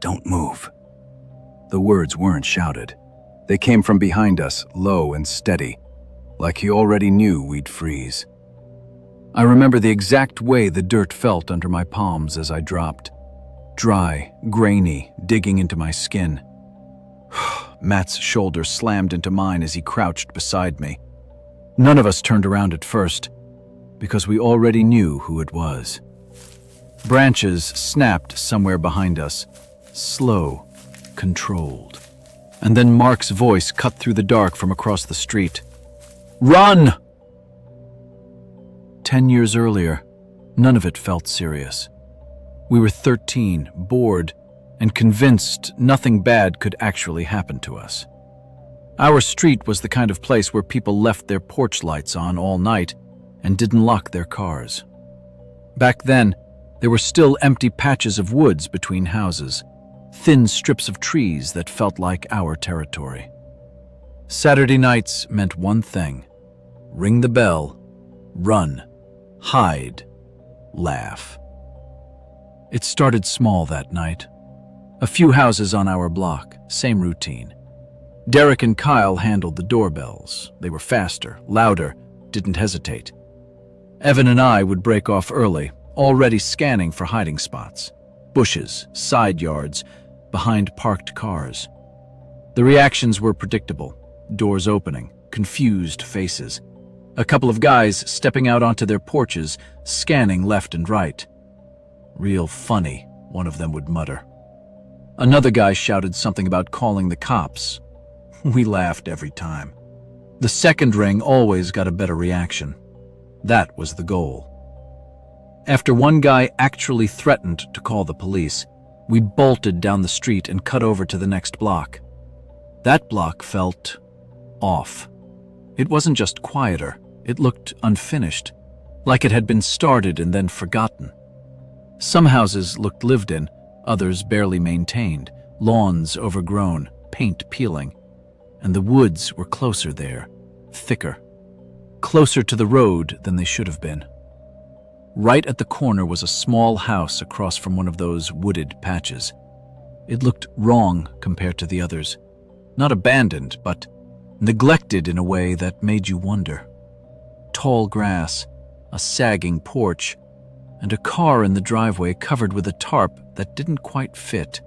Don't move." The words weren't shouted. They came from behind us, low and steady, like he already knew we'd freeze. I remember the exact way the dirt felt under my palms as I dropped. Dry, grainy, digging into my skin. Matt's shoulder slammed into mine as he crouched beside me. None of us turned around at first, because we already knew who it was. Branches snapped somewhere behind us, slow, controlled. And then Mark's voice cut through the dark from across the street. "Run!" 10 years earlier, none of it felt serious. We were 13, bored, and convinced nothing bad could actually happen to us. Our street was the kind of place where people left their porch lights on all night and didn't lock their cars. Back then, there were still empty patches of woods between houses, thin strips of trees that felt like our territory. Saturday nights meant one thing: ring the bell, run, hide, laugh. It started small that night. A few houses on our block, same routine. Derek and Kyle handled the doorbells. They were faster, louder, didn't hesitate. Evan and I would break off early, already scanning for hiding spots. Bushes, side yards, behind parked cars. The reactions were predictable. Doors opening, confused faces. A couple of guys stepping out onto their porches, scanning left and right. "Real funny," one of them would mutter. Another guy shouted something about calling the cops. We laughed every time. The second ring always got a better reaction. That was the goal. After one guy actually threatened to call the police, we bolted down the street and cut over to the next block. That block felt off. It wasn't just quieter, it looked unfinished, like it had been started and then forgotten. Some houses looked lived in, others barely maintained, lawns overgrown, paint peeling. And the woods were closer there, thicker, closer to the road than they should have been. Right at the corner was a small house across from one of those wooded patches. It looked wrong compared to the others. Not abandoned, but neglected in a way that made you wonder. Tall grass, a sagging porch, and a car in the driveway covered with a tarp that didn't quite fit.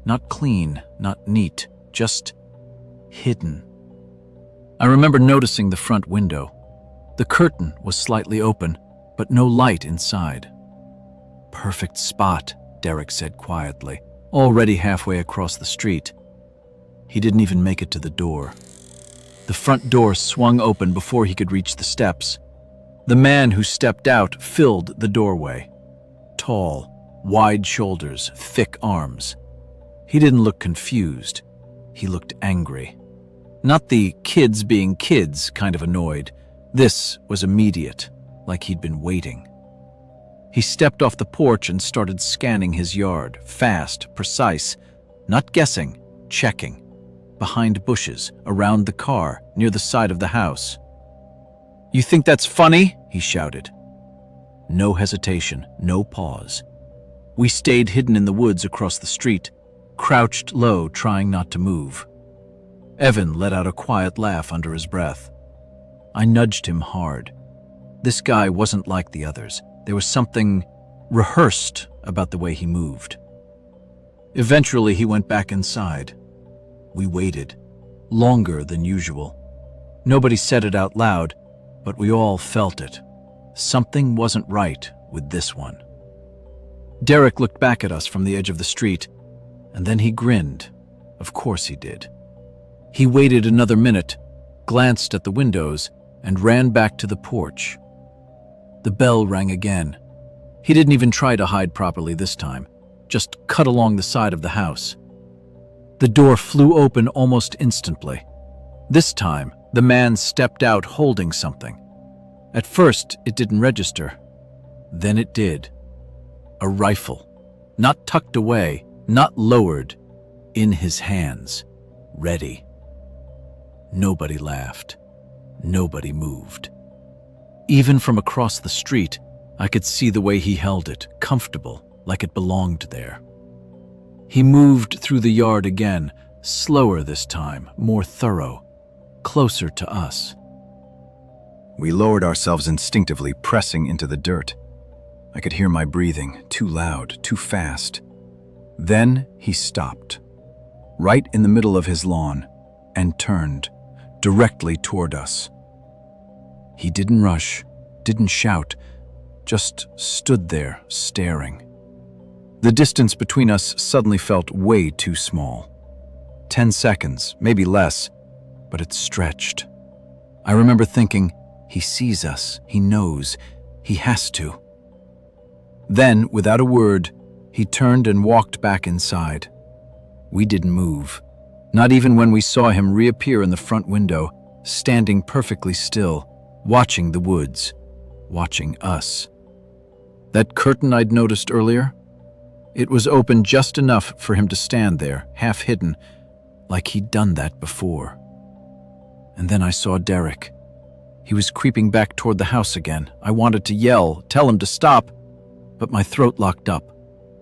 Not clean, not neat, just hidden. I remember noticing the front window. The curtain was slightly open, but no light inside. "Perfect spot," Derek said quietly, already halfway across the street. He didn't even make it to the door. The front door swung open before he could reach the steps. The man who stepped out filled the doorway. Tall, wide shoulders, thick arms. He didn't look confused. He looked angry. Not the kids being kids kind of annoyed. This was immediate, like he'd been waiting. He stepped off the porch and started scanning his yard, fast, precise, not guessing, checking. Behind bushes, around the car, near the side of the house. "You think that's funny?" he shouted. No hesitation, no pause. We stayed hidden in the woods across the street, crouched low, trying not to move. Evan let out a quiet laugh under his breath. I nudged him hard. This guy wasn't like the others. There was something rehearsed about the way he moved. Eventually, he went back inside. We waited, longer than usual. Nobody said it out loud, but we all felt it. Something wasn't right with this one. Derek looked back at us from the edge of the street, and then he grinned. Of course he did. He waited another minute, glanced at the windows, and ran back to the porch. The bell rang again. He didn't even try to hide properly this time, just cut along the side of the house. The door flew open almost instantly. This time, the man stepped out holding something. At first, it didn't register. Then it did. A rifle. Not tucked away, not lowered. In his hands. Ready. Nobody laughed. Nobody moved. Even from across the street, I could see the way he held it, comfortable, like it belonged there. He moved through the yard again, slower this time, more thorough, closer to us. We lowered ourselves instinctively, pressing into the dirt. I could hear my breathing, too loud, too fast. Then he stopped, right in the middle of his lawn, and turned directly toward us. He didn't rush, didn't shout, just stood there, staring. The distance between us suddenly felt way too small. 10 seconds, maybe less, but it stretched. I remember thinking, he sees us, he knows, he has to. Then, without a word, he turned and walked back inside. We didn't move, not even when we saw him reappear in the front window, standing perfectly still, watching the woods, watching us. That curtain I'd noticed earlier? It was open just enough for him to stand there, half hidden, like he'd done that before. And then I saw Derek. He was creeping back toward the house again. I wanted to yell, tell him to stop, but my throat locked up.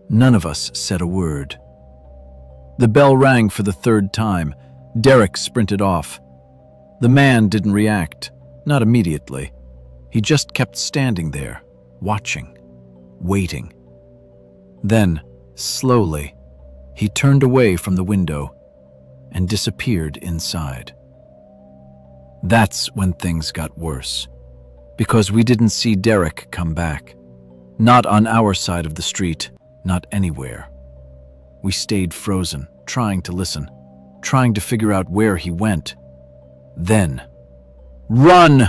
None of us said a word. The bell rang for the third time. Derek sprinted off. The man didn't react, not immediately. He just kept standing there, watching, waiting. Then, slowly, he turned away from the window and disappeared inside. That's when things got worse, because we didn't see Derek come back. Not on our side of the street, not anywhere. We stayed frozen, trying to listen, trying to figure out where he went. Then, "Run!"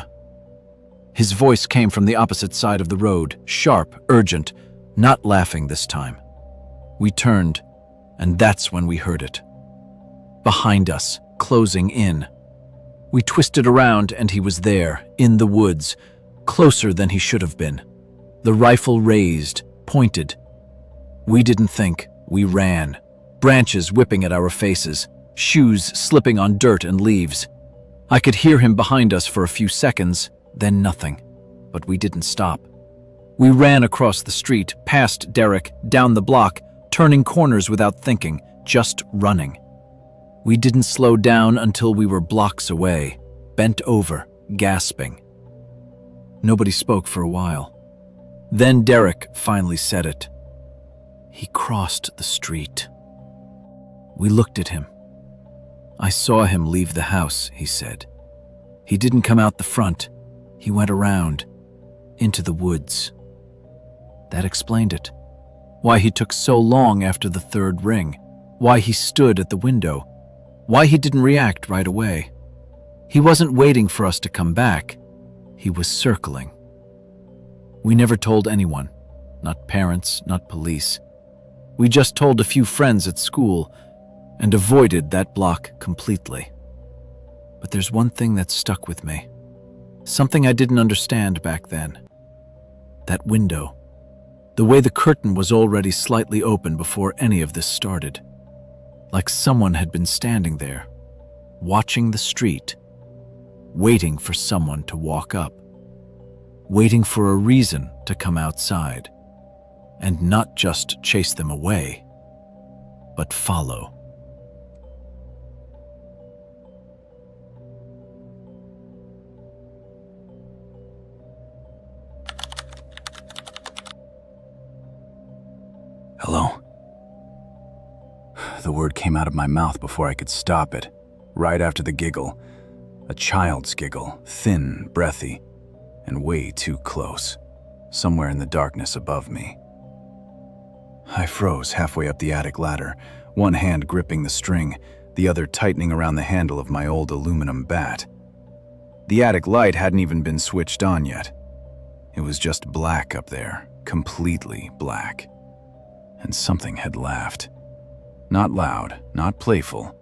His voice came from the opposite side of the road, sharp, urgent, not laughing this time. We turned, and that's when we heard it. Behind us, closing in. We twisted around, and he was there, in the woods, closer than he should have been. The rifle raised, pointed. We didn't think, we ran. Branches whipping at our faces, shoes slipping on dirt and leaves. I could hear him behind us for a few seconds, then nothing. But we didn't stop. We ran across the street, past Derek, down the block, turning corners without thinking, just running. We didn't slow down until we were blocks away, bent over, gasping. Nobody spoke for a while. Then Derek finally said it. He crossed the street. We looked at him. "I saw him leave the house," he said. "He didn't come out the front. He went around, into the woods." That explained it. Why he took so long after the third ring. Why he stood at the window. Why he didn't react right away. He wasn't waiting for us to come back. He was circling. We never told anyone. Not parents, not police. We just told a few friends at school and avoided that block completely. But there's one thing that stuck with me. Something I didn't understand back then. That window. The way the curtain was already slightly open before any of this started. Like someone had been standing there, watching the street, waiting for someone to walk up, waiting for a reason to come outside, and not just chase them away, but follow. Hello? The word came out of my mouth before I could stop it, right after the giggle. A child's giggle, thin, breathy, and way too close, somewhere in the darkness above me. I froze halfway up the attic ladder, one hand gripping the string, the other tightening around the handle of my old aluminum bat. The attic light hadn't even been switched on yet. It was just black up there, completely black. And something had laughed. Not loud, not playful.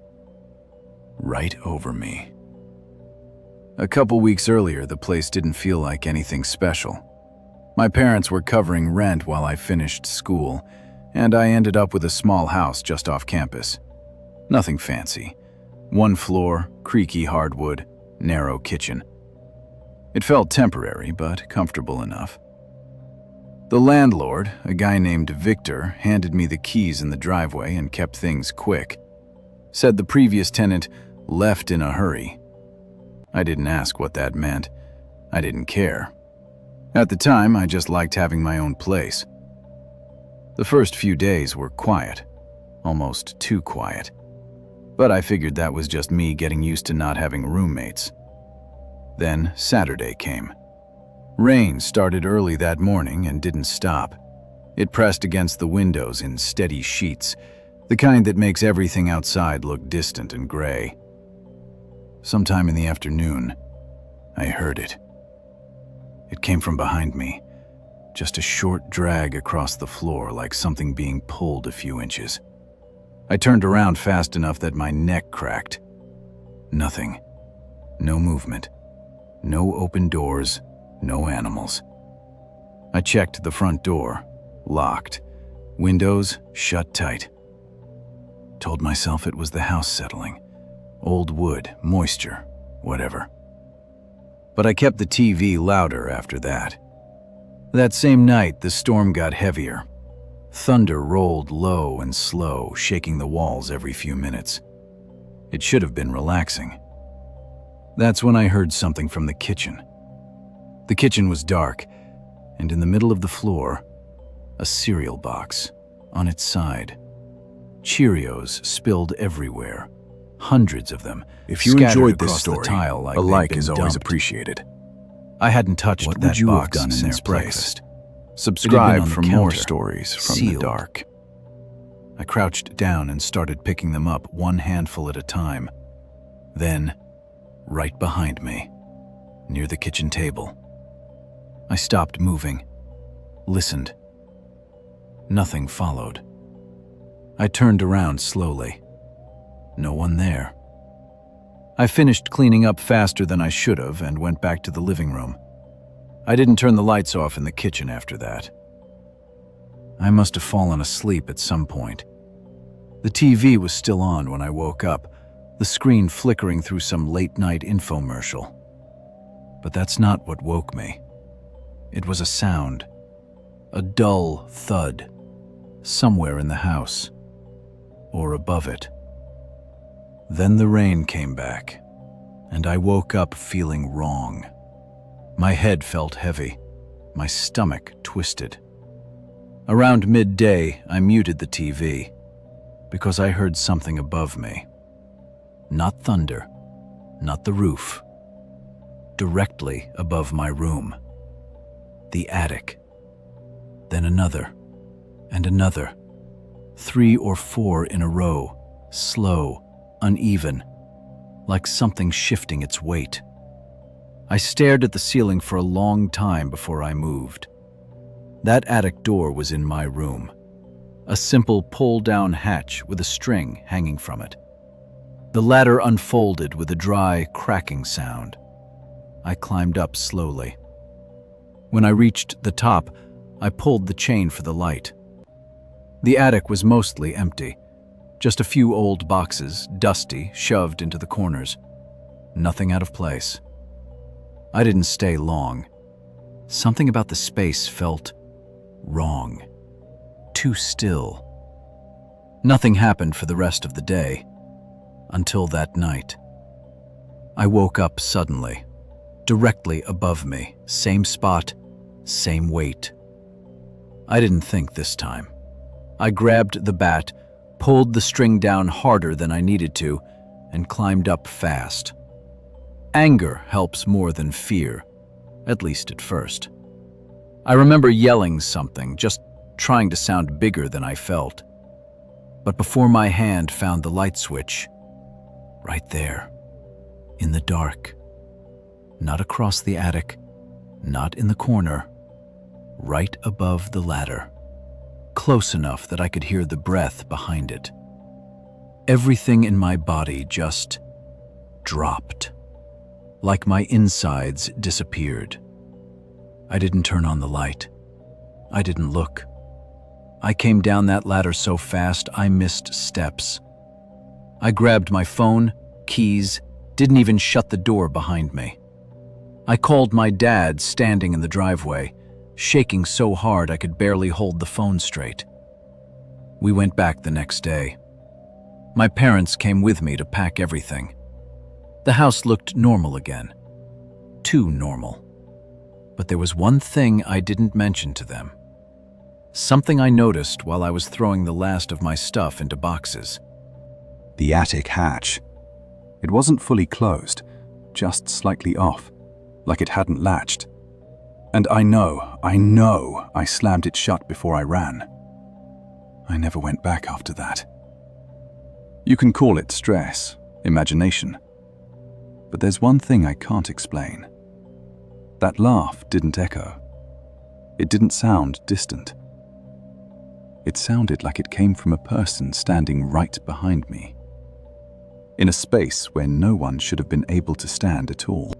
Right over me. A couple weeks earlier, the place didn't feel like anything special. My parents were covering rent while I finished school, and I ended up with a small house just off campus. Nothing fancy. One floor, creaky hardwood, narrow kitchen. It felt temporary, but comfortable enough. The landlord, a guy named Victor, handed me the keys in the driveway and kept things quick. Said the previous tenant left in a hurry. I didn't ask what that meant. I didn't care. At the time, I just liked having my own place. The first few days were quiet, almost too quiet. But I figured that was just me getting used to not having roommates. Then Saturday came. Rain started early that morning and didn't stop. It pressed against the windows in steady sheets, the kind that makes everything outside look distant and gray. Sometime in the afternoon, I heard it. It came from behind me, just a short drag across the floor like something being pulled a few inches. I turned around fast enough that my neck cracked. Nothing. No movement. No open doors. No animals. I checked the front door. Locked. Windows shut tight. Told myself it was the house settling. Old wood, moisture, whatever. But I kept the TV louder after that. That same night, the storm got heavier. Thunder rolled low and slow, shaking the walls every few minutes. It should have been relaxing. That's when I heard something from the kitchen. The kitchen was dark, and in the middle of the floor, a cereal box on its side. Cheerios spilled everywhere, hundreds of them. If you enjoyed this story, like a like is dumped. always appreciated. I hadn't touched What that would you have box done in since their place? breakfast. Subscribe on the for more counter, stories from the sealed. dark. I crouched down and started picking them up one handful at a time. Then, right behind me, near the kitchen table, I stopped moving, listened. Nothing followed. I turned around slowly. No one there. I finished cleaning up faster than I should have and went back to the living room. I didn't turn the lights off in the kitchen after that. I must have fallen asleep at some point. The TV was still on when I woke up, the screen flickering through some late-night infomercial. But that's not what woke me. It was a sound, a dull thud, somewhere in the house, or above it. Then the rain came back, and I woke up feeling wrong. My head felt heavy, my stomach twisted. Around midday, I muted the TV, because I heard something above me. Not thunder, not the roof. Directly above my room. The attic. Then another, and another. 3 or 4 in a row, slow, uneven, like something shifting its weight. I stared at the ceiling for a long time before I moved. That attic door was in my room. A simple pull-down hatch with a string hanging from it. The ladder unfolded with a dry, cracking sound. I climbed up slowly. When I reached the top, I pulled the chain for the light. The attic was mostly empty. Just a few old boxes, dusty, shoved into the corners. Nothing out of place. I didn't stay long. Something about the space felt wrong. Too still. Nothing happened for the rest of the day. Until that night. I woke up suddenly. Directly above me. Same spot, same weight. I didn't think this time. I grabbed the bat, pulled the string down harder than I needed to, and climbed up fast. Anger helps more than fear, at least at first. I remember yelling something, just trying to sound bigger than I felt. But before my hand found the light switch, right there, in the dark, not across the attic, not in the corner, right above the ladder, close enough that I could hear the breath behind it. Everything in my body just dropped, like my insides disappeared. I didn't turn on the light. I didn't look. I came down that ladder so fast I missed steps. I grabbed my phone, keys, didn't even shut the door behind me. I called my dad standing in the driveway, shaking so hard I could barely hold the phone straight. We went back the next day. My parents came with me to pack everything. The house looked normal again. Too normal. But there was one thing I didn't mention to them. Something I noticed while I was throwing the last of my stuff into boxes. The attic hatch. It wasn't fully closed, just slightly off, like it hadn't latched. And I know I slammed it shut before I ran. I never went back after that. You can call it stress, imagination. But there's one thing I can't explain. That laugh didn't echo. It didn't sound distant. It sounded like it came from a person standing right behind me, in a space where no one should have been able to stand at all.